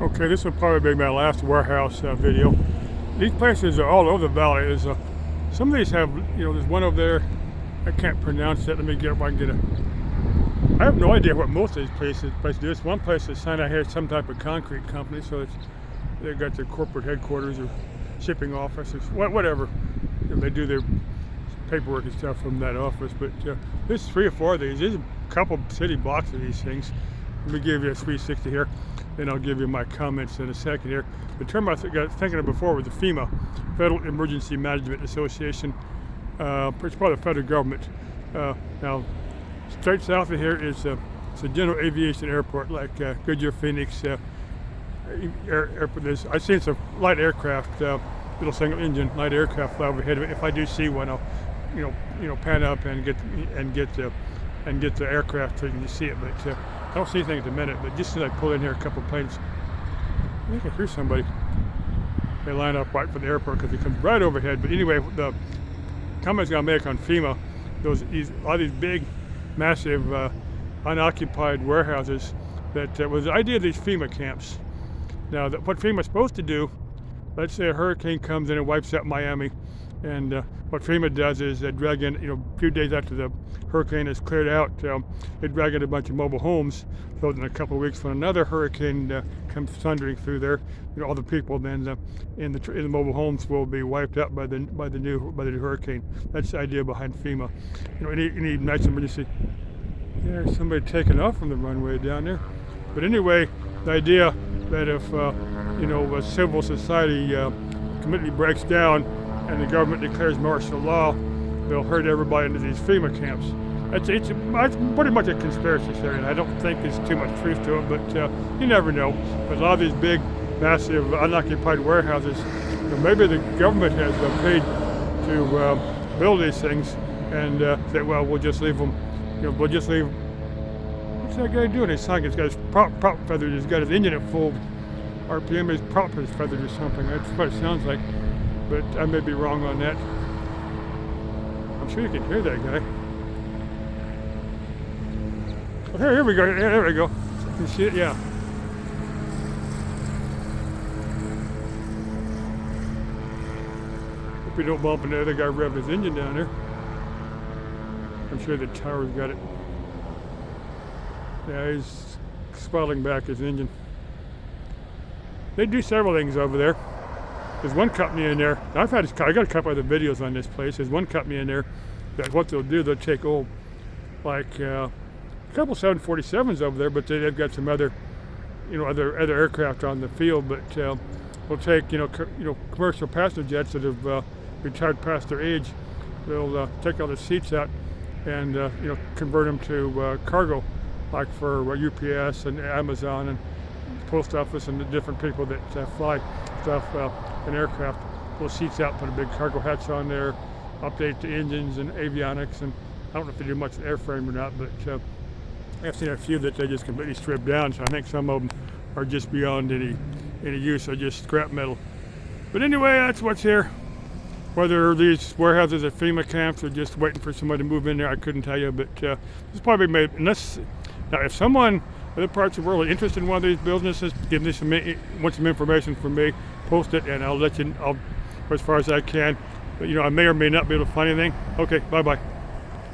Okay, this will probably be my last warehouse video. These places are all over the valley. Some of these have, there's one over there. I can't pronounce it. Let me get if I can get a. I have no idea what most of these places do. This one place is signed out here, some type of concrete company, so they've got their corporate headquarters or shipping office or whatever. They do their paperwork and stuff from that office. But there's 3 or 4 of these. There's a couple city blocks of these things. Let me give you a 360 here, then I'll give you my comments in a second here. The term I got thinking of before was the FEMA, Federal Emergency Management Association. It's part of the federal government. Now, straight south of here is it's a general aviation airport like Goodyear, Phoenix airport. I've seen some light aircraft, little single engine light aircraft fly overhead. If I do see one, I'll pan up and get the aircraft so you can see it. But I don't see anything at the minute. But just as I pull in here, a couple of planes. I think I hear somebody. They line up right for the airport because it comes right overhead. But anyway, the comments I'm gonna make on FEMA, a lot of these big, massive, unoccupied warehouses. That was the idea of these FEMA camps. Now, what FEMA's supposed to do, let's say a hurricane comes in and wipes out Miami, and what FEMA does is they drag in, a few days after the hurricane is cleared out, they drag in a bunch of mobile homes. So in a couple of weeks, when another hurricane comes thundering through there, all the people then in the mobile homes will be wiped out by the new hurricane. That's the idea behind FEMA. Any nice emergency. Yeah, there's somebody taking off from the runway down there. But anyway, the idea that if a civil society completely breaks down and the government declares martial law, they'll herd everybody into these FEMA camps. It's pretty much a conspiracy theory, and I don't think there's too much truth to it, but you never know. But a lot of these big, massive, unoccupied warehouses, maybe the government has paid to build these things, and say, well, we'll just leave them, we'll just leave. What's that guy doing? He's got his prop feathered. He's got his engine at full RPM. His prop is feathered or something. That's what it sounds like, but I may be wrong on that. I'm sure you can hear that guy. Oh, here we go. Yeah, there we go. You can see it. Yeah. Hope you don't bump into the other guy revving his engine down there. I'm sure the tower's got it. Yeah, he's throttling back his engine. They do several things over there. There's one company in there. I got a couple other videos on this place. There's one company in there that what they'll do, they'll take a couple 747s over there, but they've got some other other aircraft on the field. But we'll take commercial passenger jets that have retired past their age. They'll take all the seats out and convert them to cargo, like for UPS and Amazon and post office and the different people that fly stuff in aircraft. Pull seats out, put a big cargo hatch on there, update the engines and avionics, and I don't know if they do much with airframe or not, but I've seen a few that they just completely strip down, so I think some of them are just beyond any use, or just scrap metal. But anyway, that's what's here. Whether these warehouses are FEMA camps or just waiting for somebody to move in there, I couldn't tell you, but this probably made, now if someone in other parts of the world are interested in one of these businesses, give me want some information from me, post it, and I'll let you, as far as I can. But I may or may not be able to find anything. Okay, bye-bye.